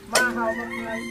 Mahaw, mahaw.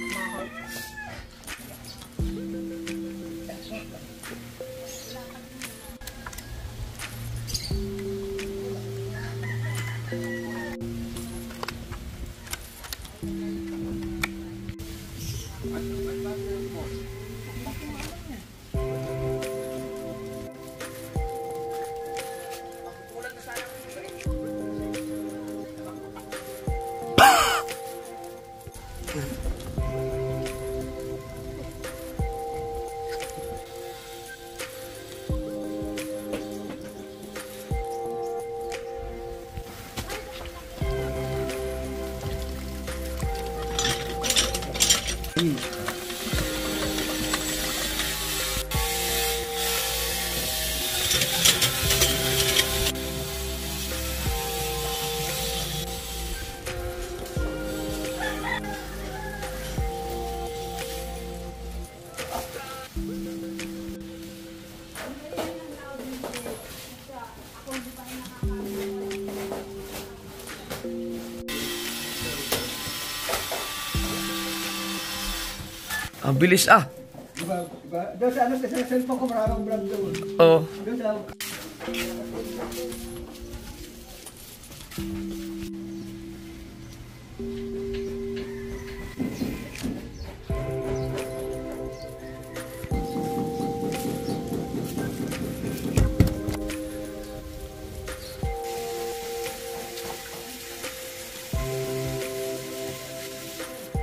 Ang bilis ah. Diba? Doon sa ano, sa cellphone ko maraming vlog doon. Oo. Doon sa...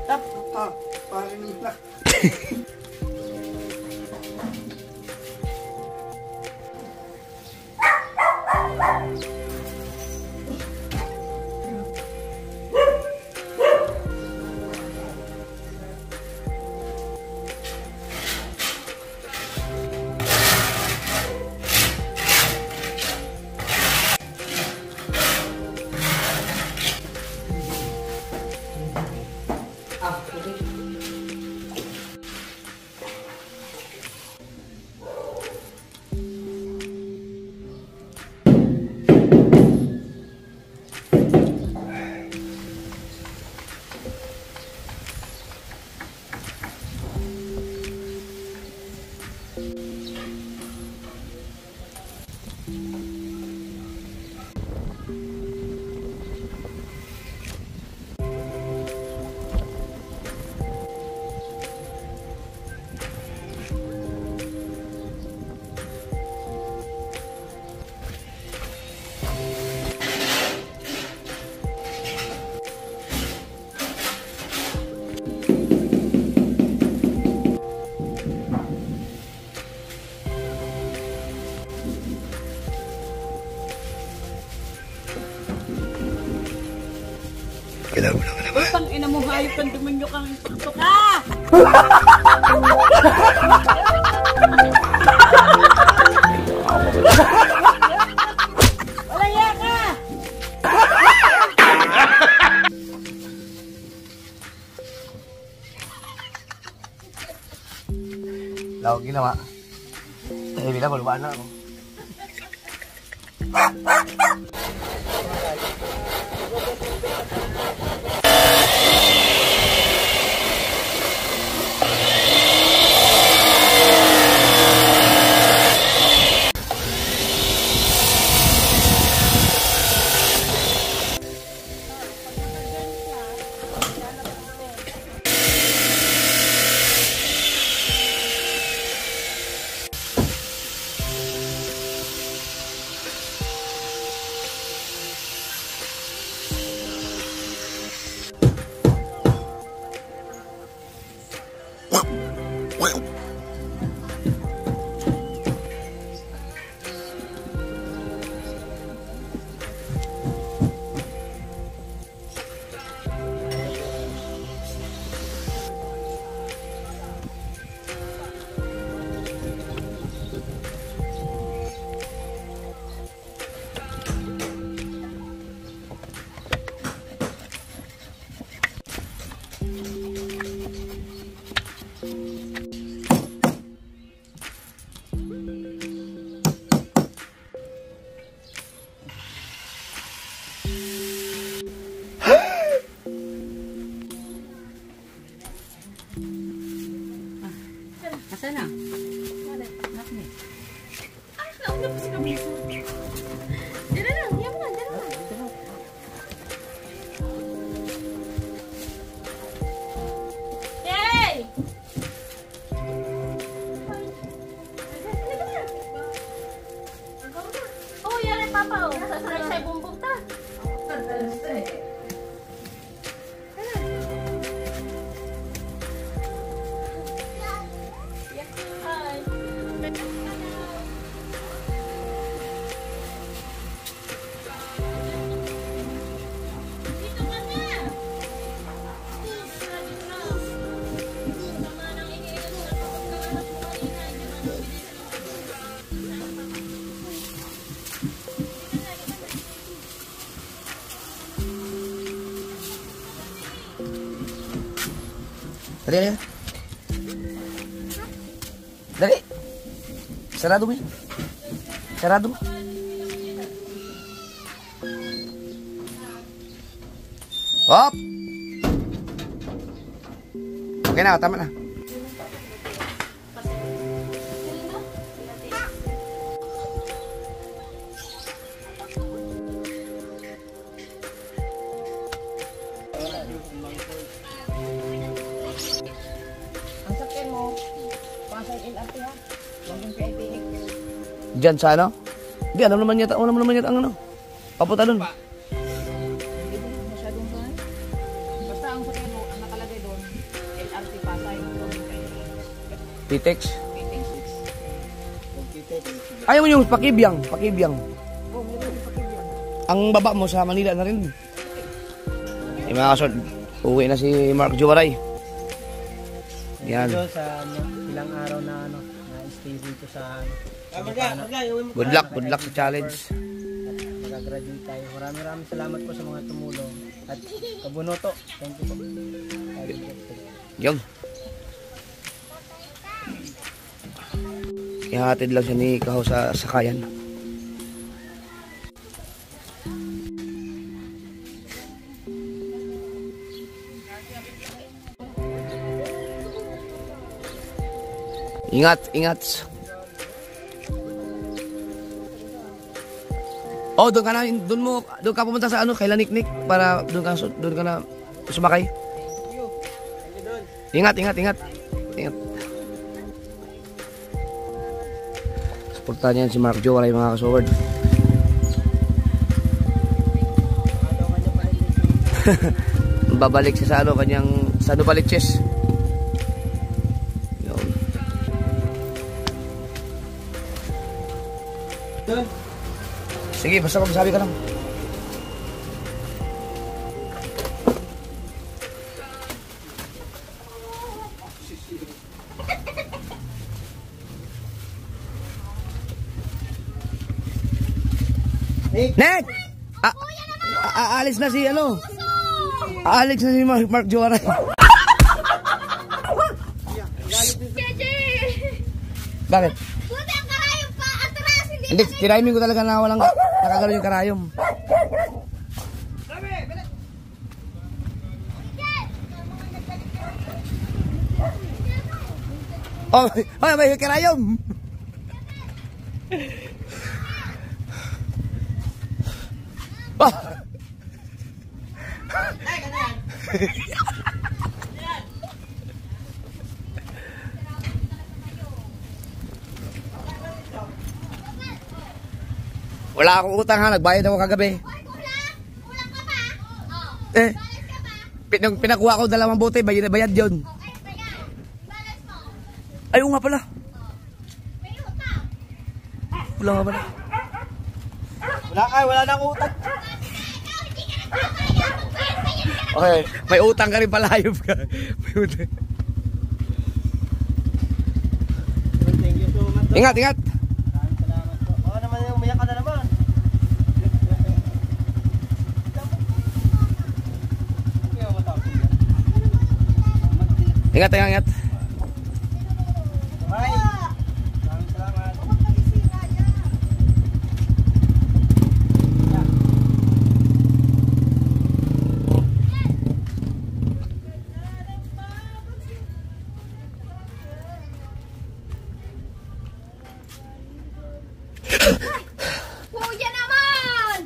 Tap! Ah, parang iplak. Kailangan mo lang naman. Pang ina mo, hayop kang dumanyo kang tuktok ka! Wala ka! Lawag ginawa. Eh, bilang malumaan na ako. Dali na. Dali. Sarado mo yan. Sarado mo. Hop! Okay na, tama na. Ang sakyan mo, pasay LRT ha. Huwag yung PITX. Diyan sa ano? Hindi, alam naman yata ang ano. Papunta dun. Hindi mo masyadong saan. Basta ang sakyan mo, ang nakalagay doon, LRT pasay. Huwag yung Pitex. PITX. Ayaw mo yung pakibiyang. Pakibiyang. Oh, meron yung pakibyan. Ang baba mo sa Manila na rin. Eh mga kasod, uwi na si Mark Juwaray. Yan. Dito sa ilang araw na na-stay dito sa Good luck sa challenge. mag-graduate tayo. Maraming salamat po sa mga tumulong. At Kabunoto, thank you po. Yung. Ihatid lang siya ni Kaho sa sakayan. Ingat, ingat. Oh, doon ka pumunta sa ano, kay Laniknik para doon ka na sumakay. Ingat. Ingat. Suportahan niyan si Mark Juwaray mga kasoward. Babalik siya sa ano, kanyang sa Nubaliches. Sige, basta magsabi ka lang. Nick! Aalis na si ano? Aalis na si Mark Juwaray. Bakit? Hindi, tiramin ko talaga na walang nakagalaw yung karayom. Oh, may karayom. Oh. Wala akong utang ha, nagbayad ako kagabi. Kulang ka pa? Eh, pinakuha ko 2 bote, bayad yun. Ayaw nga pala. Wala nga pala. Wala na akong utang. Okay, may utang ka rin pala, hayop ka. May utang. Thank you so much. Ingat. Maraming salamat po. Oo naman, umiyak ka na naman. Ingat. Bye. Maraming salamat. Kuya naman!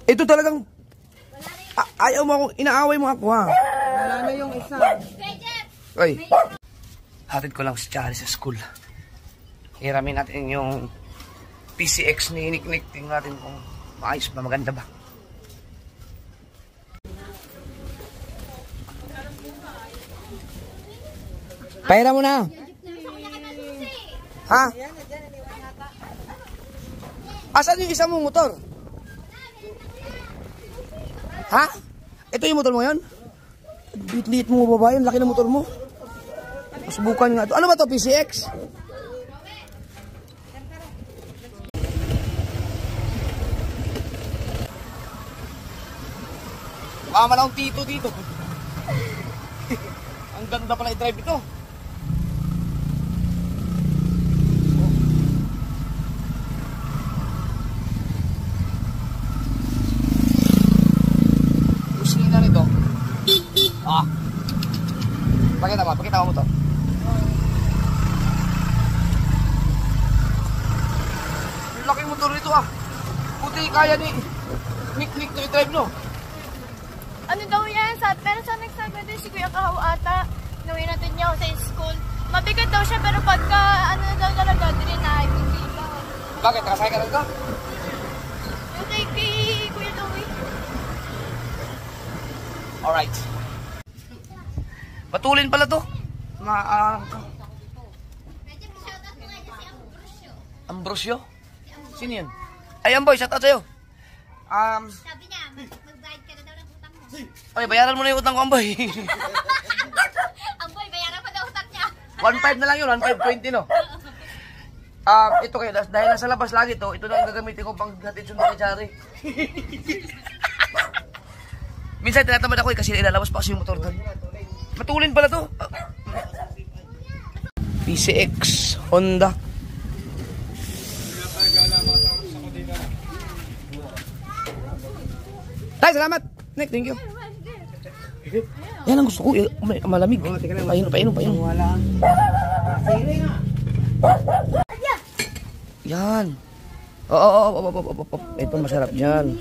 Ito talagang ayaw mo akong inaaway mo ako ha. Wala na yung isa. Oy. Hatid ko lang si Charlie sa school. Hiramin natin yung PCX ni Niknik. Tingnan natin kung maayos ba, maganda ba. Pahira mo na. Ha? Asan yung isang mong motor? Ha? Ito yung motor mo yun? Liit-liit mo ba yun? Laki ng motor mo. Subukan nga ito. Ano ba ito? PCX? Mama na akong tito dito. Ang ganda pala i-drive ito. Gusto na nito. Pakita mo to. Laki motor nito Buti kaya ni Nick to i-drive, no? Ano daw yan? Pero sa next time pwede si Kuya Kahaw ata. Nawin natin niya sa school. Mabigat daw siya pero pagka ano daw talaga, drinay, hindi daw. Bakit? Nakasakay ka lang ka? Yung kay Kuya Louie. Alright. Patulin pala to. Ambrosio? Sino yun? Ay, Amboy, shout out sa'yo. Sabi niya, magbayad ka na daw ng utang mo. Ay, bayaran mo na yung utang ko, Amboy. Amboy, bayaran pa daw utang niya. 1.5 na lang yun, 1.520, no? Ito kayo, dahil nasa labas lagi to, ito na ang gagamitin ko pang hatid sundo kay Chari. Minsan tinatamad ako kasi ilalabas pa kasi yung motor doon. Matulin pala to. PCX Honda. Tay, salamat. Nick, thank you. Yan ang gusto ko. Malamig. Painom. Wala. Yan. Oo. Ito masarap yan.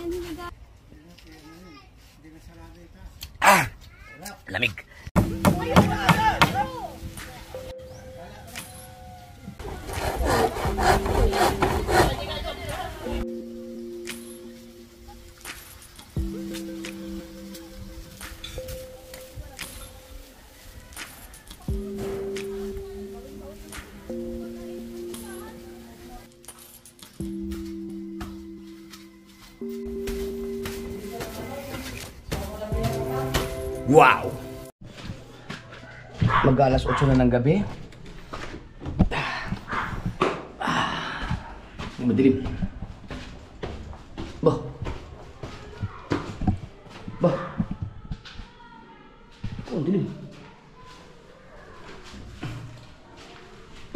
Lamig. Wow! Mag-alas 8 na ng gabi. Madilim. Bah. Oh, dilim.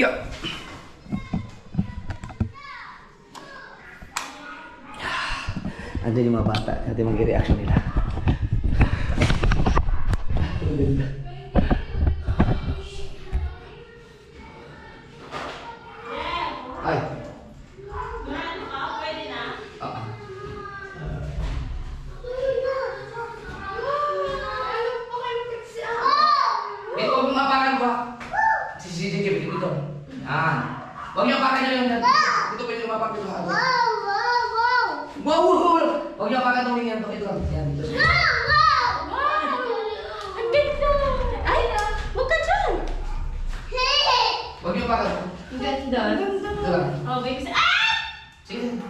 Yeah. Andiyan yung mga bata. Natin mag-reaction nila. Ay. Pwede na? Huwag mong apakan ba? Si dito. Yan. Huwag niyo apakan nyo yung dito pwede umapak dito. Wow! Huwag niyo apakan itong linyan. Ito lang. Yan, dito. Ang ganda! Ay, huwag ka dyan! Huwag niyo apakan. Ang ganda. Ito lang. Oh, baby. Ah! Sige.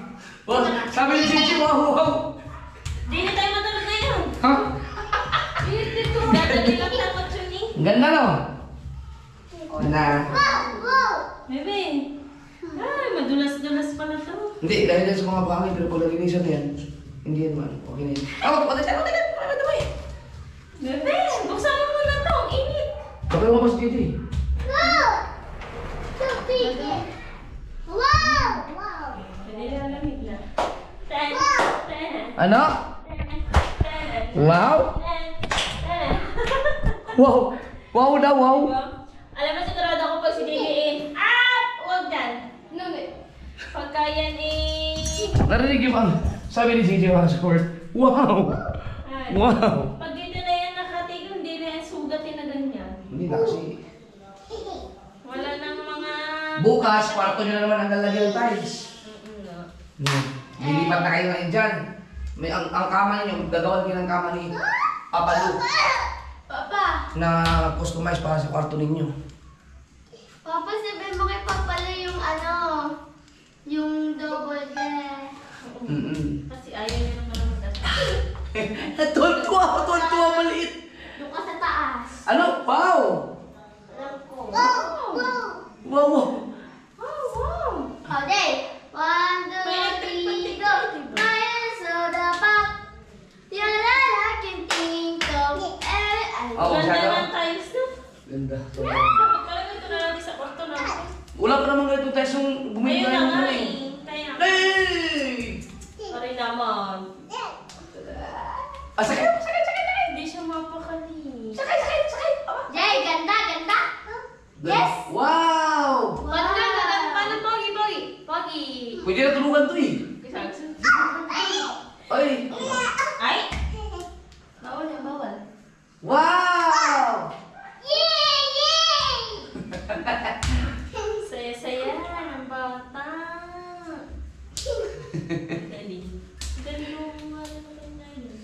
Wow! Sabi ni Gigi, wow! Di na tayo matulog ngayon. Ha? Dito. Dadali lang dapat yun eh. Ang ganda, no? Na. Bebe. Ay, madulas-dulas pala to. Hindi, dahil yan sa mga bahagi, pero pag nalinisan na yan, hindi yan man. Okay na yan. Patay siya. Bebe, buksan mo muna to. Ang init. Bakit lumabas dito eh? Pwede na lamig na. Ano? Wow? Wow! Wow daw, wow! Alam mo, sigurado ako pag si Dili huwag dyan. Pagka yan Narinig yung sabi ni Gigi mga sport. Wow! Wow! Pag dito na yan nakatigil, hindi na yan sugatin na ganyan. Hindi na kasi. Wala nang mga... Bukas, kwarto nyo na naman ang lalagyan ng tiles. Lilipat na kayo ngayon dyan. May ang kama ninyo, gagawan kayo ng kama ni Papa Lu. Papa! Na customize para sa kwarto ninyo. Papa, sabihin mo kay Papa Lu yung yung double bed. Kasi ayaw niya naman naman Tuwan-tuwa, maliit. yung ka sa taas. Ano? Wow! Alam ko. Wow! Oh, day. 1, 2, 3, go. Fire soda pop. Yalala, kinting tong. Oh, Ganda masyado. ng tiles, no? Ganda. Dapat pala ito na natin sa kwarto na. Wala pa naman ganito tayo yung bumili Ayun tayo na ng nga ano eh. eh. Kaya. Hey! Sorry naman. Ah, sakit! Hindi siya mapakali. Jay, ganda, ganda. Yes. Wow! Paano Pogi? Pwede na tulugan to eh. Ay! Ay! Bawal yan, bawal. Wow! Saya-saya ng bata. Galing. Galing mo nga naman na yun.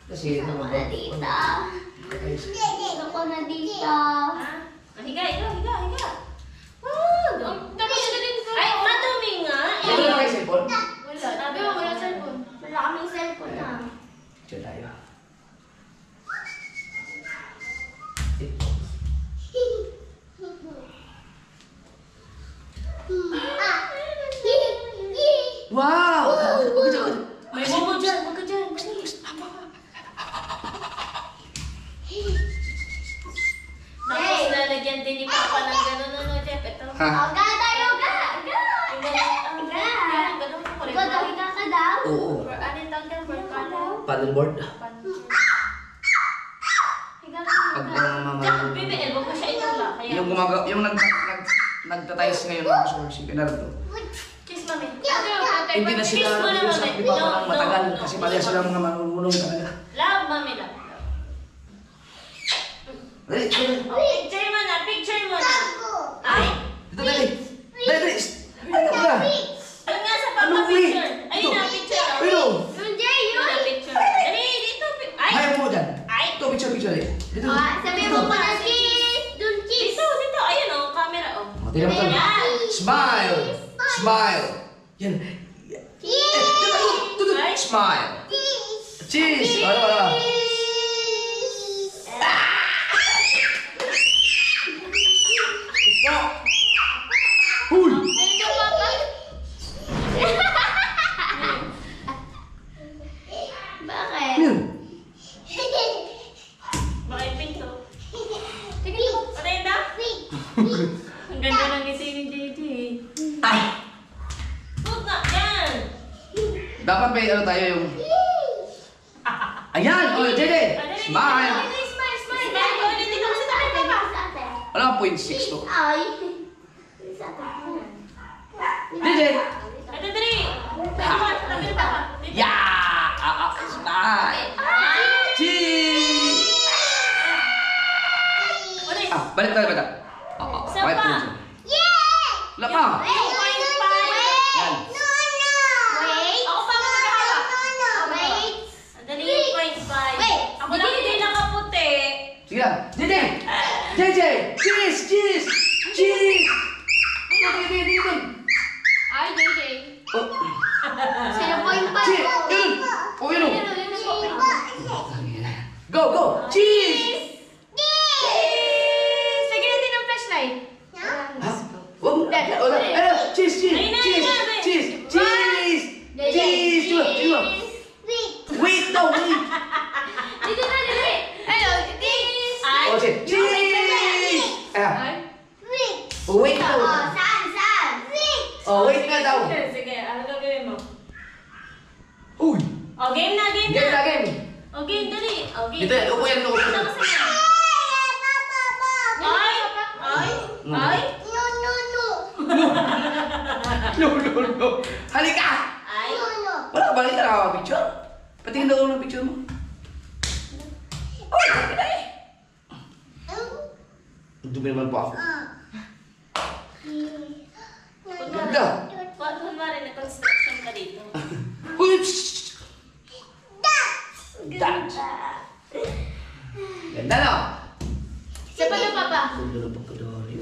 Kasi ito Ako na dito. Ako na dito. Ha? Ah, higa. Wow! Ay, madumi nga. Wala na kayo cellphone? Wala. Sabi mo, wala cellphone. Wala kaming cellphone na. Diyan tayo. Wow! May momo dyan. Huwag ka dyan. Tapos lalagyan din ni Papa ng gano'n. Ano, Jeff? Ito. Ha? Yoga tayo, yoga. Ganun ko rin. Ikaw daw, higa ka daw. Oo. Ano yung tawag yan? Paddleboard. Higa ka. Pag mga BBL, wag ko siya itula. Kaya, yung gumagawa, yung nagtatayos ngayon ng kaso si Pinardo. kiss mami. Hindi na sila Kiss mo na, nag-usap mami. ni Papa ng matagal No. kasi mali sila mga marunong talaga. Love, mami, love. Dali, dali. Oh, picture mo na, picture mo na. Ay! Dito, dali. Dali, dali. Ano ka? Ayun nga sa Papa Anong picture. wait? Ayun na, picture. oh. Ayun. Yung Jay, Ayun na, picture. Dali, dito. Ay! Ayaw mo dyan. Ay! Ito, picture, dali. Dito. Sabi mo pa na cheese. Dun cheese. Dito. Ayun oh, camera oh. O, tingnan mo to. Yan. Smile. Smile. Yan. Dito. Ay. Smile. Cheese. Wala. Uy! Thank you, Papa. Bakit? Yan. Bakit pinto? Tingnan mo. Patay na? Ang ganda ng ngisi ni JJ. Ay! Huwag na, yan. Dapat may ano tayo yung... Ayan! O, JJ! Smile! Smile. Smile ko, ulit dito kasi tayo, Papa. Wala 0.6 to. Ay. JJ! Ito, dali. Tabi na, Papa. Yeah! Smile! Cheese! Ulit. Balik tayo. Isa Bakit pa. po dyan? Wala pa! 2.5. Yan. Wait. Ako pa mag-ahawak. Wait. Dali yung 0.5. Wait. Ako lang hindi nakaputi. Sige lang. JJ! JJ! Cheese! Cheese! Cheese! Dito. Ay, JJ. Oh, 0.5 cheese! po. Yun! Oh, yun! Yun po. Go! Go! Cheese! Lagyan natin ng flashlight. Ha? Wag! Cheese! Cheese! Ayun na, Cheese! ayun na, Cheese! Cheese! Cheese! Diba? Wait! No! Wait! Dito na, dito. Hello, cheese. Ay. Oh, cheese! Ah. Oh, wait na. Saan? Oh, wait na daw. Sige, ano gagawin mo? Uy! O, game na, game Game na. na, game. O, game, dali. O, game. Dito, upo yan, upo. Dito kasi na. Ay! Ay! Ay! No. Halika! Ay! Wala ka balik ka na picture? Patingin daw ng picture mo. Oh, halika na eh. Dumi naman po ako. Ganda. Kunwari na construction ka dito. Uy! Shhh! Dad! Ganda na. Sa pa na, Papa? Ganda na pagkadari.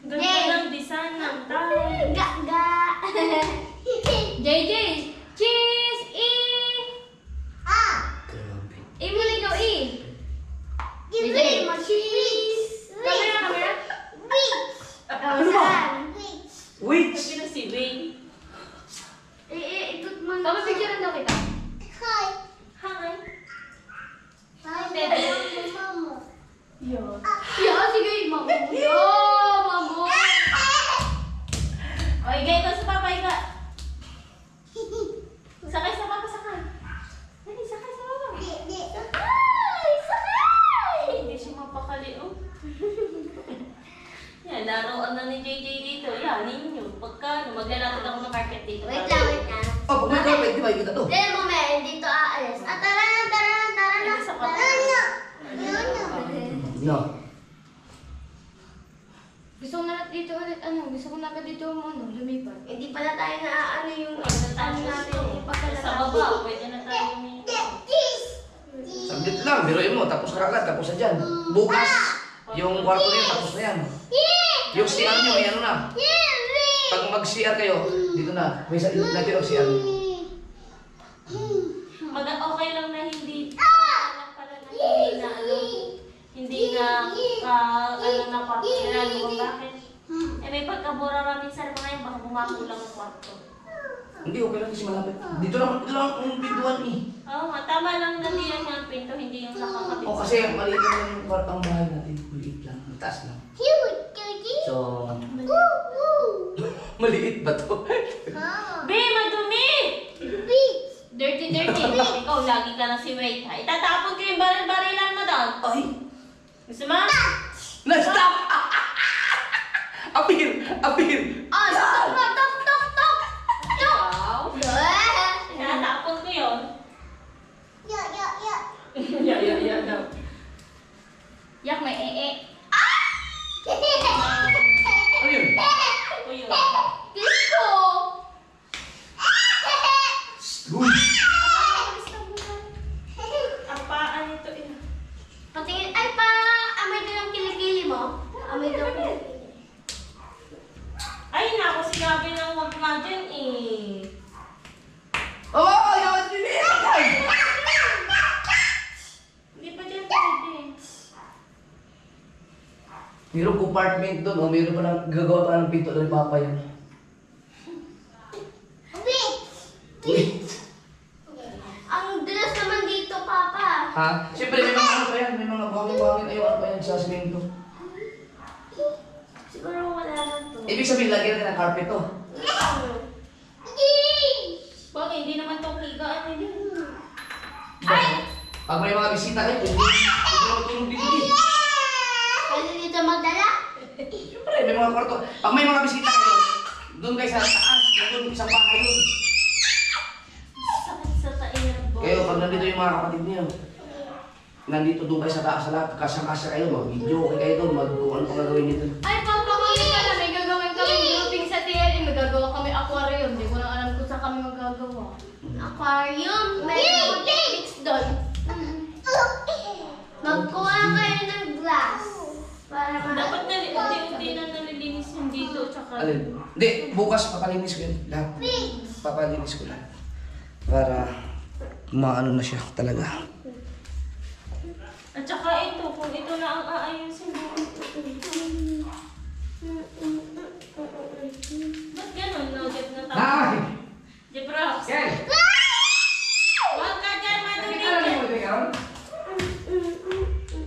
Ganda ng design ng tao. JJ, cheese, Grabe. mo lang ikaw, JJ, Camera. Ano ba? Wait! Sino si Wayne? Ikot mo. Papa, picture daw kita. Hi! Yeah, sige, mamo. Mamo. O, igay ko sa papa, iga. Sakay sa papa, sakay. Dali, sakay sa papa. Ay, sakay! Hindi siya mapakali, oh. Yan, laruan na ni JJ dito. Yan, ninyo. Pagka, maglalakad ako ng carpet dito. Wait lang. Oh, pag may carpet, di ba ikot na to? Dahil mo, may dito aalis. Tara na. Hindi sa papa. No. Gusto ko na dito ulit, gusto ko na dito lumipat. Hindi pala tayo na yung natin ipagkalala. Sa baba, pwede na tayo Saglit lang, biruin mo, tapos na agad, tapos na dyan. Bukas, yung kwarto niyo, tapos na yan. Yung CR nyo, may ano na. Pag mag-CR kayo, dito na. May natin ang CR. Okay lang na hindi hindi na napapilalo kung bakit. May pagkabura namin sa mga yun, baka bumakulang ang kwarto. Hindi, okay lang kasi malapit. Dito lang ang pintuan eh. Oo nga, tama lang na diyan yung pinto, hindi yung nakakabit. O kasi maliit lang yung kwarto ang bahay natin. Maliit lang, mataas lang. So, maliit ba to? Be, madumi! Dirty. Ikaw, lagi ka na si Wade, ha? Itatapon ko yung baril-barilan mo doon. Ay! Gusto mo? Na-stop! Apir! Wow. Itatapon ko yun. Yeah daw. Yak, may ee. Ano yun? Ako yun. Disco! Uy! Apaan ito eh. Patingin, ay pa, amoy doon ang kilikili mo. Amoy doon ang kilikili. Ay, naku, si Gabi nang wag nga dyan eh. Oh! Yawan din eh! Hindi pa dyan pwede. Mayroong compartment doon, o mayroon pa lang gagawa pa ng pinto doon ni Papa yan. Wait! Ang dulas naman dito, Papa. Ha? Siyempre, may mga ano pa yan, may mga buhangin-buhangin, ayaw pa yan sa simento. Siguro wala na to. Ibig sabihin, lagyan natin ng carpet to. Bakit? Hindi naman itong higaan eh. Ay! Pag may mga bisita kayo, pwede matulog dito eh. Pwede dito magdala? Siyempre, may mga kwarto. Pag may mga bisita kayo, doon kayo sa taas, doon isang bahay yun. Sakit sa taingan po. Kayo, pag nandito yung mga kapatid niyo, nandito doon kayo sa taas sa lahat, kasya-kasya kayo, mag-video okay kayo doon, kung ano pang gagawin dito. Ay, Papa, kami pala, may gagawin kami grouping sa TLE. May gagawa kami aquarium. Hindi ko na alam kung saan kami magagawa. Aquarium? May mga techniques doon. Magkuha kayo ng glass. Para Dapat unti-unti na nalilinis yung dito. Tsaka... Alin? Hindi, bukas papalinis ko yun. Lahat. Papalinis ko lang. Para maano na siya talaga. At saka ito, kung ito na ang aayusin mo. Ba't ganun? No, Jeff na tao. Ay! Jeff Ross. Yan! Huwag ka dyan, madumi Nakita na dyan. mo ito ikaw?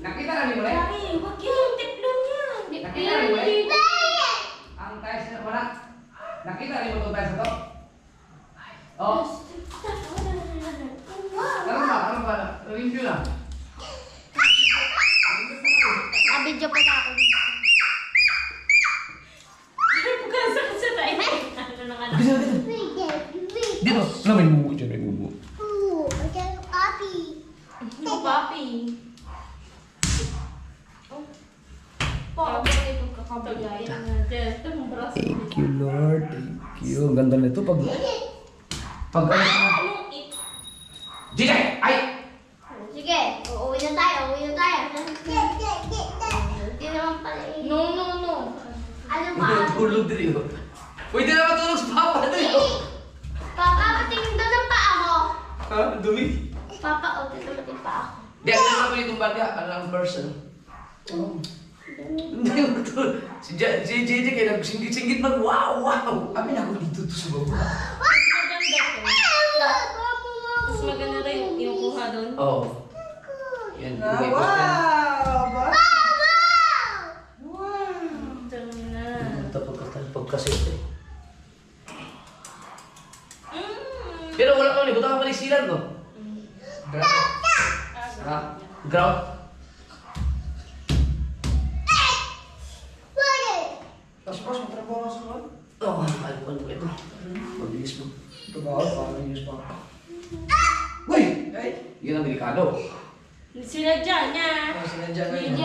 Nakita na mo yan? Ay, huwag yung tiplon yan. Nakita na mo yan? Ang tiles na wala. Nakita na mo itong tiles na to? Oh. Ano ba? Review na. Nakabidyo pa na ako. Huwag ka sakit sa tayo. Ano na nga na? Dito. Ano may bubu dyan? May bubu. Oh, papi. Papa, ito kakabigay. Thank you, Lord. Thank you. Ang ganda nito pag... Pag ano... Anong it? JJ! Ay! Sige, uuwi na tayo. Hindi naman pala eh. No. Ano ba? Pwede matulog din yun. Pwede na matulog sa Papa din yun. Papa, patingin doon ang paa mo. Ha? Dumi. Papa, tingnan mo din paa ako. Di, ano naman itong bagya? Alang person. Hindi mo ito. Si JJ kaya nagsinggit-singgit wow. Amin ako dito to sa baba. Mas maganda rin yung kuha doon. Oo. Yan. Wow! concealer ko. Ground. Pas-pas, matrabaho sa mga. Oh, ano ba ito? Mabilis mo. Trabaho, parang news pa. Uy! Ay! Yun ang delikado. Sinadya niya. Sinadya na DJ.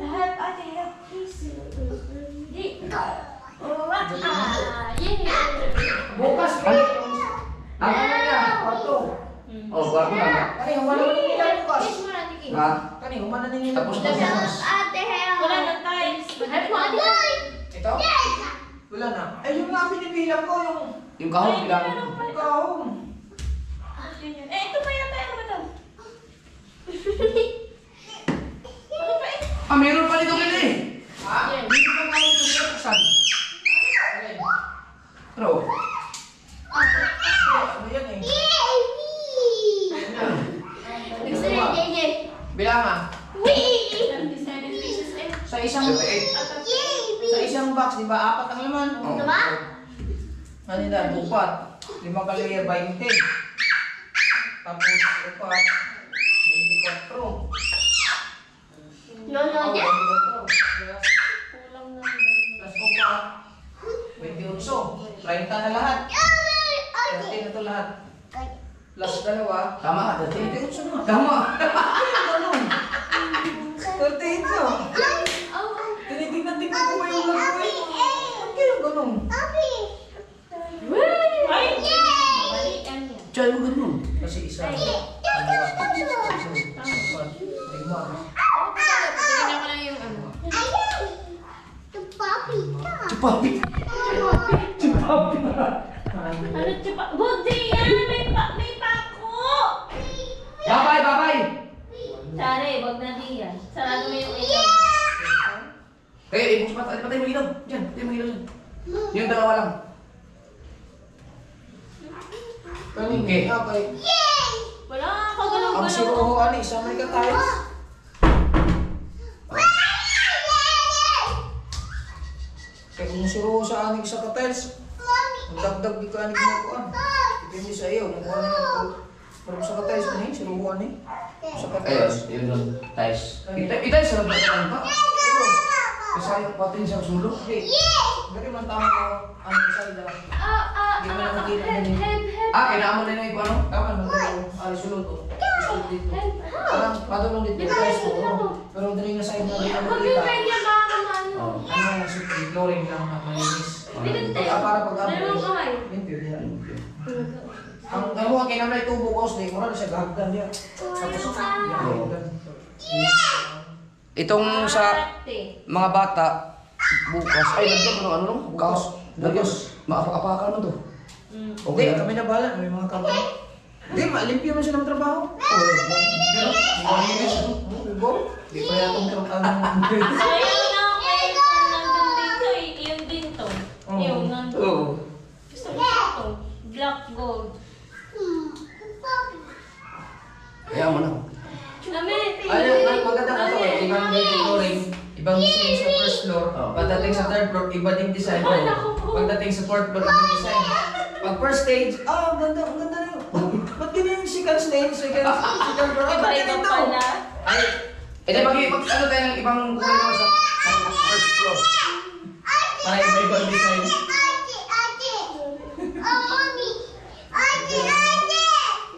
Help, ate, help, please. Bukas pa! Ano niya? Kwarto! Oh, bago na. Kani, humana na nila bukas! Ha? Kani, humana na nila Tapos na bukas! Wala nang tiles. Help mo, ate. Ito? Wala na. Ay, yung nga binibilang ko, Yung kahon, bilangan mo. yung kahong. Eh, ito pa yata. Ano ba ito? Ah, meron pa nito ganun eh. Ha? Hindi ko pa ito sa kasan. Pero, Ano yan eh? Bilangan. 27 pieces eh. Sa isang 78. sa isang box, di ba? 4 ang laman. Oh. Ano na? 4. 5 kali 20. Tapos 4. 24. Kulang na. Plus 4. 28. 30 na lahat. 30 na to lahat. Plus 2. Tama ka, 28 na. Tama. Ano? 38 na. Tinitignan-tignan ko ba yung lahat eh? Ba't kayo ganun? Ay! Malian yan. Diyan mo ganun. Kasi isa. Papi. Ano tipa? Buti yan! May pako! Babay, babay. Sari, wag na diyan. Sarado mo yung ilaw. Eh, patay mo ilaw. Diyan, patay mo ilaw dyan. Yung dalawa lang. Okay. Okay. Wala ka galaw-galaw. Ang siruhuan, isang may katiles. Kaya kung siruho sa aning sa katiles, ang dagdag di ka aning ginakuan. Depende sa iyo, kung ano yung parang sa katiles na eh, siruhuan eh. Sa Ayos, katiles. yun lang. Tais. Itay sa labas pa. Kasi yung patin sa sulok. Hindi. Hindi man tama ko ang isa lang. Hindi mo na makita din. Ah, kailangan mo na yung ano? Tama man tayo. Sulod ko. Sulod dito. Parang padulong dito yung price ko. Pero dali na side na rin ang makita. Oh. Ano yung flooring lang na malinis. Para pag-upload. Limpyo yan. Ang ano ang kinamay tubo ko sa mura na siya gagdan niya. Tapos yan. Itong sa mga bata, bukas. Ay, lagyan mo ng ano nung? Bukas. Lagyan. Maapak-apakan mo to. Hindi, kami na bala. May mga company. Hindi, malimpyo man siya ng trabaho. Hindi pa yatong trabaho. Sayang na kayo kung nandun dito eh. Yung din to. Yung nandun. Oo. Gusto ko ito. Black gold. Kaya mo na. Kami. Ano, ang maganda na ito eh. Ibang flooring. Ibang design sa first floor. Pagdating sa third floor, iba din design. Pagdating sa fourth floor, ibang design. Pag first stage, ang ganda na yun. Ba't ganyan yung second stage, second floor? Ay, ba't Iba ganito? pala. Ay, Eh, di pag ano tayo ng ibang kulay naman sa first floor. para iba-ibang design.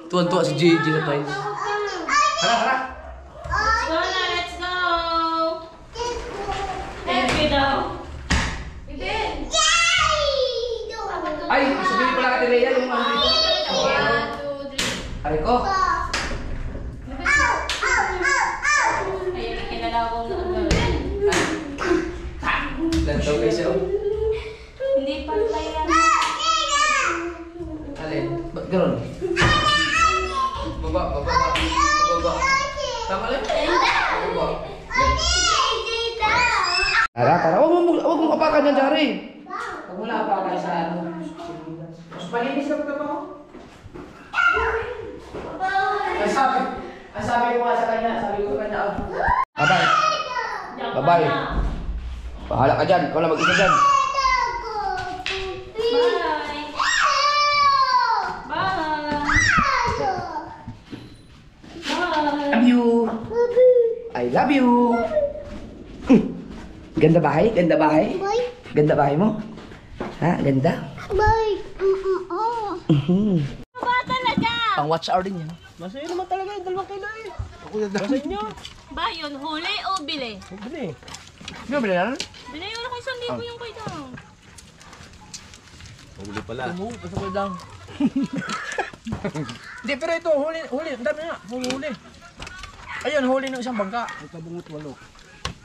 Tuwan-tuwa si Gigi na tayo. Hala, hala. Let's go na, let's go! Happy daw. Ay, sabihin pala ka Leia yung ano dito. 1, 2, 3. Aray ko. Ayun, kinalawang na ano. Lantaw kayo siya. Hindi pantay yan. Alin? Ba't gano'n? Baba. Tama lang? Baba. Tara. Huwag mong kapakan dyan, Jari. Pag wala pa kayo sa ano. Mas malinis ka pagkabaho. Ang sabi ko nga sa kanya, Babay. Diyan Bye-bye. ka na. Bahala ka dyan. Ikaw na mag-isa dyan. Bye. Bye. I love you. Ganda bahay? Ganda bahay? Ganda bahay mo? Ha? Ganda? Ba talaga? Pang watch hour din yan. Masaya naman talaga yung 2 kilo eh. Masaya nyo. Ba yun, huli o bili? Bili. Di ba binayaran? Binayon ako 1,000 yung kay Dang. Huli pala. Gusto ko lang. Hindi, pero ito, huli. Ang dami nga. Huli. Ayun, huli ng isang bangka. Ito bungot 8.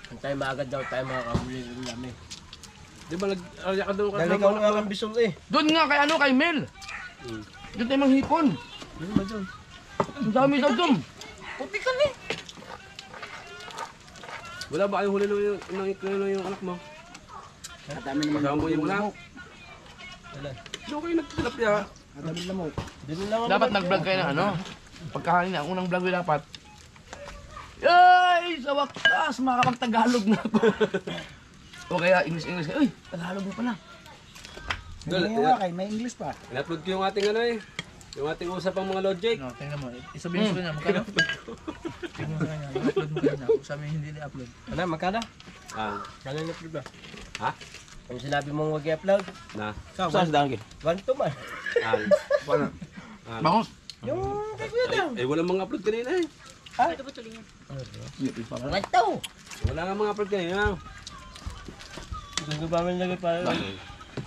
Ang tayo maagad daw tayo makakahuli ng dami. Di ba nag-arya ka doon Dali ka nga ang bisol eh. Doon nga kay kay Mel. Doon tayo manghipon. Ano ba dyan? Ang dami daw doon. Puti ka eh. Wala ba kayong huli ng anak mo? Ang dami naman. Kasama mo yung wala? Wala. Doon kayo nagtilapia. Ang dami lamok. Dito lang ako. Dapat nag-vlog kayo ng ano. Pagkakanin na, ang unang vlog ko dapat. Yay! Sa wakas, makakapag-Tagalog na ako. O kaya English. Uy, Tagalog mo pala. May English pa. In-upload ko yung ating ano eh. Yung ating usapang mga logic. No, tingnan mo. Isabihin ko na, magkano? Tingnan mo kanya, i-upload mo kanya. Kung sabi hindi i-upload. Ano, magkano? Kano i-upload ba? Ha? Kung sinabi mong huwag i-upload, Na? saan dahil? 1 to man. Wala. Bangos. Yung kay Kuya Dang. Eh walang mga upload kanina eh. Ito ba tuloy yan? 1 to. Wala nga mga upload kanina. Gusto ba man lagay pa?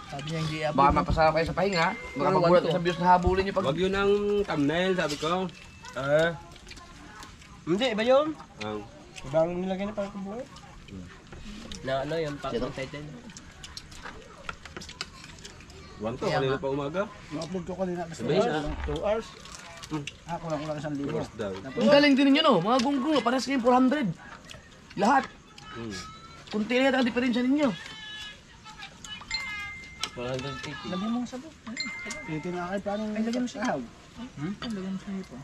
Sabi niya hindi i-upload. Baka mapasama kayo sa pahinga. Baka magulat kayo sa views na habulin nyo pag... Wag yun ang thumbnail sabi ko. Hindi, iba yun. Ang Ibang nilagay na parang kubuhay. Na ano yung pang title. 1 to, kanina pa umaga. Na-upload ko kanina. Sabihin siya. 2 hours. Ako lang 1,000. Oras daw. Ang galing din ninyo no, mga gunggong, parehas kayong 400. Lahat. Kunti na yata ang diferensya ninyo. 480. Lagyan mo sa sabon. Pwede na kayo paano lagyan mo sa haw. Lagyan mo sa hipo.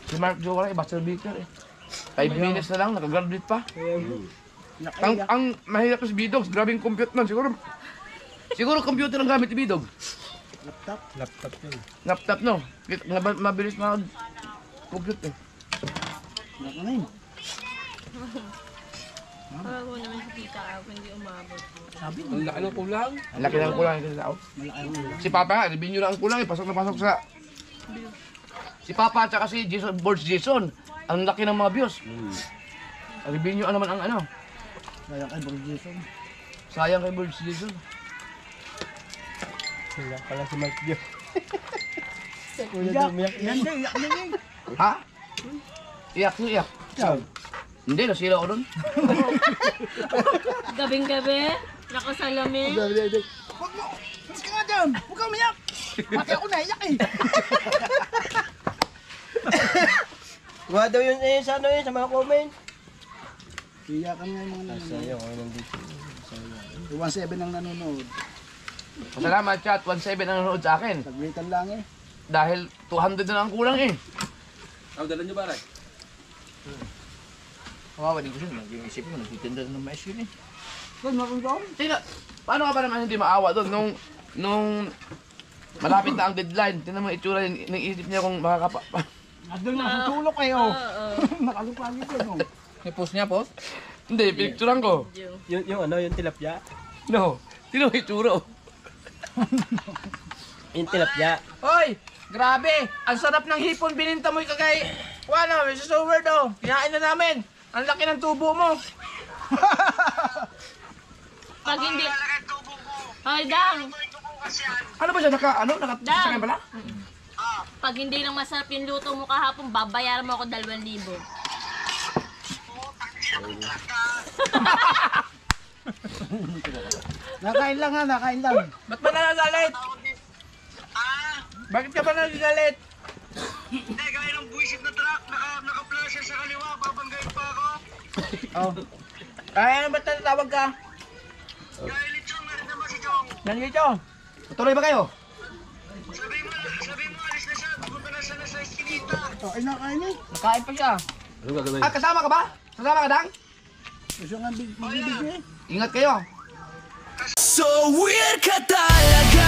Si Mark Jowa ay bachelor beaker eh. 5 minutes na lang, nakagraduate pa. Ang mahirap sa Bidogs, grabing compute man. Siguro computer ang gamit ni Bidog. Laptop yun. Laptop no. Mabilis compute eh. Nakanin. Ako naman si tita ako, hindi umabot. Ang laki ng kulang. Ang laki ng kulang kasi tao. Si Papa nga, review nyo lang ang kulang eh. Pasok na pasok sa... Si Papa at saka si Jason, Boards Jason. Ang laki ng mga views. Review nyo naman ang ano. Sayang kay Boards Jason. Sayang kay Boards Jason. Sila pala si Mark Dio. Kuya Dio, umiyak yan. Iyak na yan. Ha? Iyak. Ciao. Hindi, nasira ko doon. Gabing-gabi, nakasalamin. Huwag mo! Mas ka nga dyan! Huwag ka umiyak! Pati ako naiyak eh! Kuha daw yun eh, sa ano eh, sa mga comment. Iyakan nga yung mga nanonood. Sayo, ako nandito. 1.7 ang nanonood. Salamat chat, 1.7 ang nanonood sa akin. Taglitan lang eh. Dahil 200 na lang ang kulang eh. Ang dala nyo ba rin? Kawawa din ko siya, nag-iisip mo, nagtitinda na ng mais yun eh. Saan makunta? Tina, paano ka ba naman hindi maawa doon nung malapit na ang deadline? Tingnan mo itsura, nag-iisip niya kung makakapa... Doon na, tutulog kayo. Nakalupagi ko no. May post niya, post? Hindi, picturean ko. Yung ano, yung tilapia? No, tingnan mo itsura oh. Yung tilapia. Hoy! Grabe! Ang sarap ng hipon bininta mo kay... Wala, may susuward oh. Kinain na namin. Ang laki ng tubo mo. Pag hindi... Hoy, Dang! Ano ba siya, nakasakyan pala? Pag hindi lang masarap yung luto mo kahapon, babayaran mo ako 2,000. Nakain lang ha, nakain lang. Ba't ba nagagalit? Bakit ka ba nagagalit? Hindi, gaya ng buwisit na truck, naka-flasher sa kaliwa, babanggayin pa ako. Oh. Ay, ano ba't natawag ka? Gaya lechong, narin naman si Chong. Nandito. Tuloy ba kayo? Sabi mo, alis na siya, pupunta na siya na sa eskinita. Ay, nakain eh. Nakain pa siya. Anong gagawin? Ah, kasama ka ba? Kasama ka, Dang? Gusto nga magbibig eh. Ingat kayo. So weird ka talaga.